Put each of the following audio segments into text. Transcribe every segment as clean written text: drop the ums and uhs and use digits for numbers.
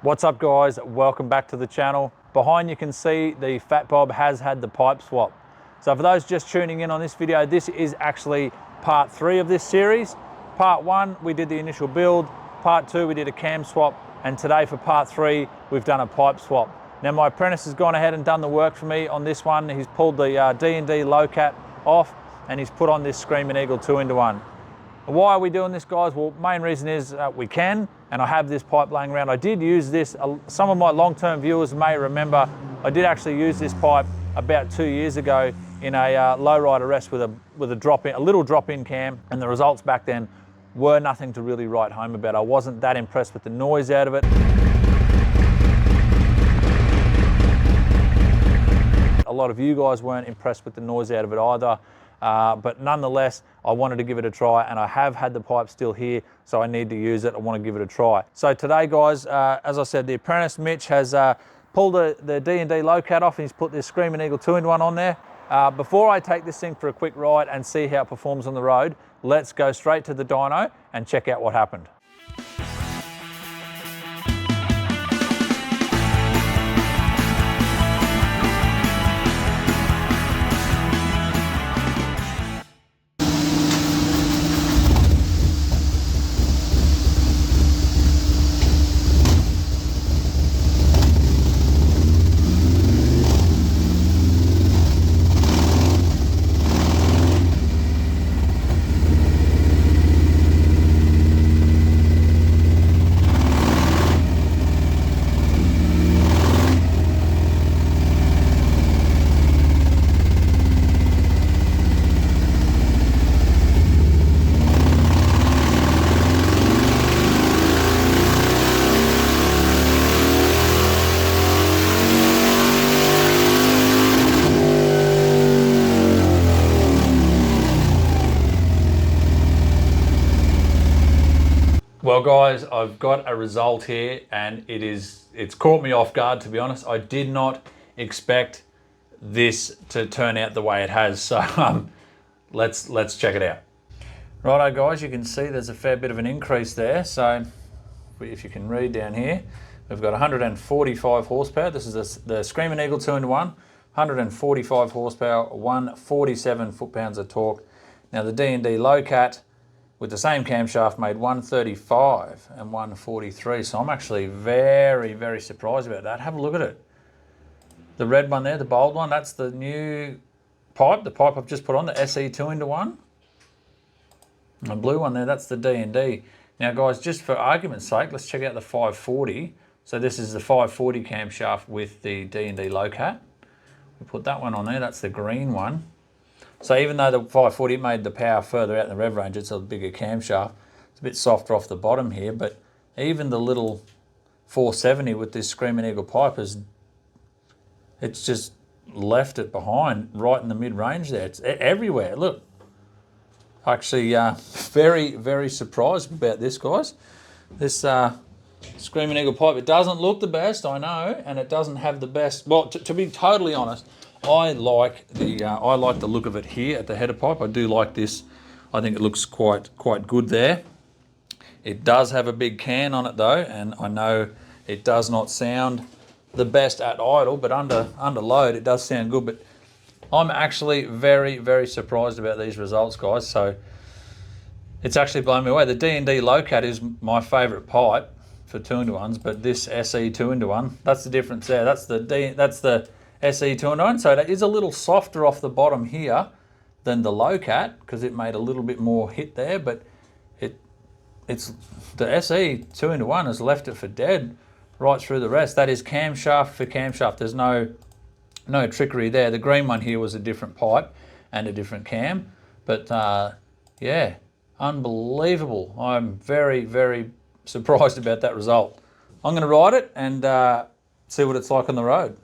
What's up guys, welcome back to the channel. Behind you can see the Fatbob has had the pipe swap. So for those just tuning in on this video, this is actually part 3 of this series. Part 1, we did the initial build. Part 2, we did a cam swap. And today for part 3, we've done a pipe swap. Now my apprentice has gone ahead and done the work for me on this one. He's pulled the D&D Lowcat off and he's put on this Screamin Eagle 2-in-1. Why are we doing this, guys? Well, main reason is we can, and I have this pipe laying around. I did use this, some of my long-term viewers may remember, I did actually use this pipe about 2 years ago in a Lowrider S with a drop-in, a little drop-in cam, and the results back then were nothing to really write home about. I wasn't that impressed with the noise out of it. A lot of you guys weren't impressed with the noise out of it either. But nonetheless, I wanted to give it a try, and I have had the pipe still here, so I need to use it. I want to give it a try. So today, guys, as I said, the apprentice Mitch has pulled the D&D Lowcat off, and he's put this Screamin Eagle 2-in-1 on there. Before I take this thing for a quick ride and see how it performs on the road, let's go straight to the dyno and check out what happened. Well guys, I've got a result here and it's caught me off guard, to be honest. I did not expect this to turn out the way it has. So let's check it out. Righto guys, you can see there's a fair bit of an increase there. So if you can read down here, we've got 145 horsepower. This is the Screamin Eagle 2-in-1, 145 horsepower, 147 foot-pounds of torque. Now the D&D Lowcat with the same camshaft made 135 and 143. So I'm actually very, very surprised about that. Have a look at it. The red one there, the bold one, that's the new pipe, the pipe I've just put on, the SE 2-in-1. The blue one there, that's the D&D. Now guys, just for argument's sake, let's check out the 540. So this is the 540 camshaft with the D&D Lowcat. We put that one on there, that's the green one. So even though the 540 made the power further out in the rev range, it's a bigger camshaft. It's a bit softer off the bottom here, but even the little 470 with this Screamin Eagle pipe it's just left it behind right in the mid-range there. It's everywhere, look. Actually, very, very surprised about this, guys. This Screamin Eagle pipe, it doesn't look the best, I know, and it doesn't have the best, well, to be totally honest, I like the look of it here at the header pipe. I do like this. I think it looks quite good there. It does have a big can on it though, and I know it does not sound the best at idle, but under load it does sound good. But I'm actually very, very surprised about these results, guys. So it's actually blown me away. The D&D Lowcat is my favourite pipe for 2-in-1s, but this SE 2-in-1, that's the difference there. That's the SE 2-in-1, so that is a little softer off the bottom here than the Lowcat because it made a little bit more hit there, but it's the SE 2-in-1 has left it for dead right through the rest. That is camshaft for camshaft. There's no trickery there. The green one here was a different pipe and a different cam, but yeah, unbelievable. I'm very, very surprised about that result. I'm going to ride it and see what it's like on the road.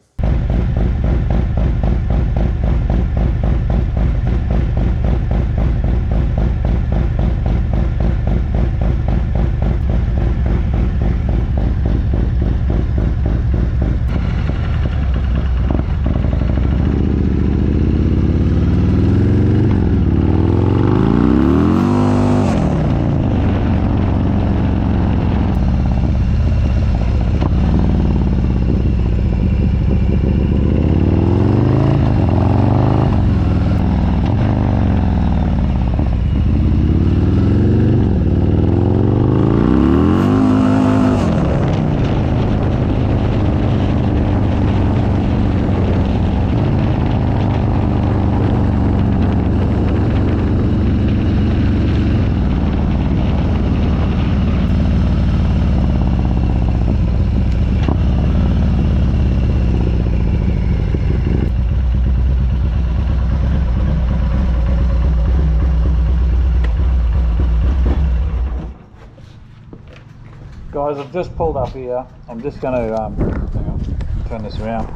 guys, I've just pulled up here. I'm just going to hang on, turn this around.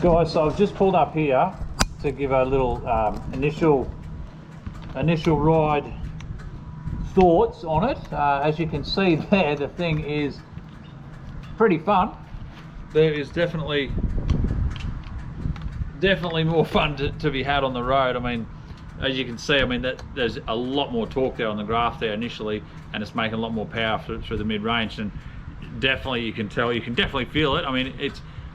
Guys, so I've just pulled up here to give a little initial ride thoughts on it. As you can see there, the thing is pretty fun. There is definitely more fun to be had on the road. I mean, as you can see, I mean, there's a lot more torque there on the graph there initially, and it's making a lot more power through the mid-range, and definitely you can definitely feel it. I mean,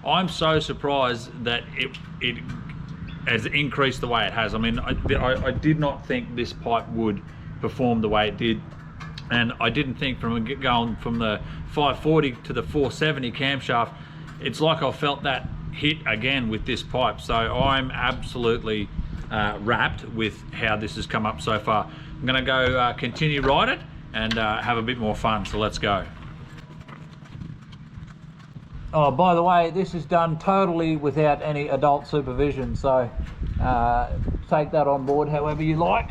I'm so surprised that it has increased the way it has. I mean, I did not think this pipe would perform the way it did, and I didn't think from going from the 540 to the 470 camshaft, it's like I felt that hit again with this pipe. So I'm absolutely wrapped with how this has come up so far. I'm gonna go continue ride it and have a bit more fun, so let's go. Oh, by the way, this is done totally without any adult supervision, so take that on board however you like.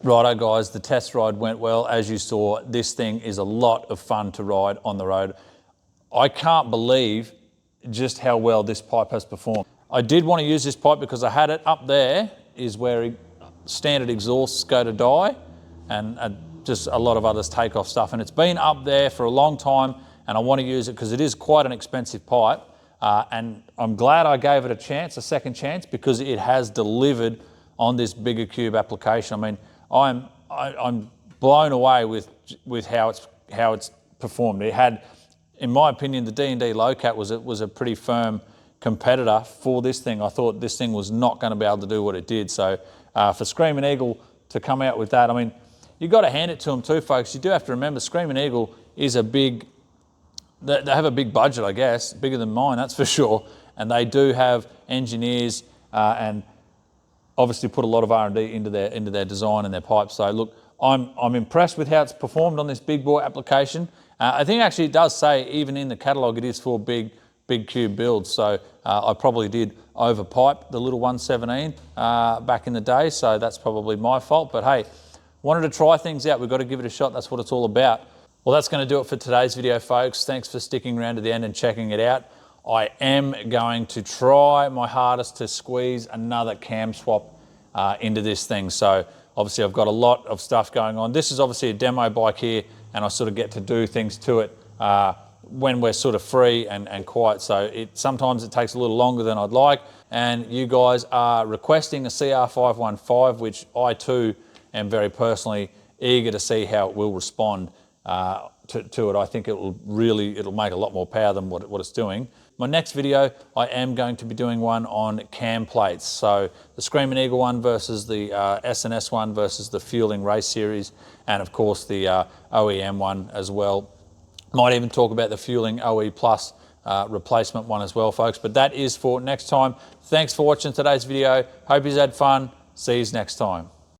Righto guys, the test ride went well. As you saw, this thing is a lot of fun to ride on the road. I can't believe just how well this pipe has performed. I did want to use this pipe because I had it up there, is where standard exhausts go to die, and just a lot of others take off stuff. And it's been up there for a long time, and I want to use it because it is quite an expensive pipe. And I'm glad I gave it a second chance, because it has delivered on this bigger cube application. I mean, I'm blown away with how it's performed. It had, in my opinion, the D&D Lowcat was a pretty firm competitor for this thing. I thought this thing was not going to be able to do what it did. So for Screamin Eagle to come out with that, I mean, you've got to hand it to them too, folks. You do have to remember, Screamin Eagle is they have a big budget, I guess, bigger than mine, that's for sure. And they do have engineers and obviously put a lot of R&D into their design and their pipes. So look, I'm impressed with how it's performed on this big bore application. I think actually it does say, even in the catalogue, it is for big cube builds. So I probably did overpipe the little 117 back in the day, so that's probably my fault. But hey, wanted to try things out. We've got to give it a shot. That's what it's all about. Well, that's going to do it for today's video, folks. Thanks for sticking around to the end and checking it out. I am going to try my hardest to squeeze another cam swap into this thing. So obviously I've got a lot of stuff going on. This is obviously a demo bike here, and I sort of get to do things to it when we're sort of free and quiet. So sometimes it takes a little longer than I'd like. And you guys are requesting a CR515, which I too am very personally eager to see how it will respond to it. I think it'll make a lot more power than what it's doing. My next video, I am going to be doing one on cam plates. So the Screamin Eagle one versus the S&S one versus the Fueling Race Series, and of course the OEM one as well. Might even talk about the Fueling OE Plus replacement one as well, folks. But that is for next time. Thanks for watching today's video. Hope you've had fun. See you next time.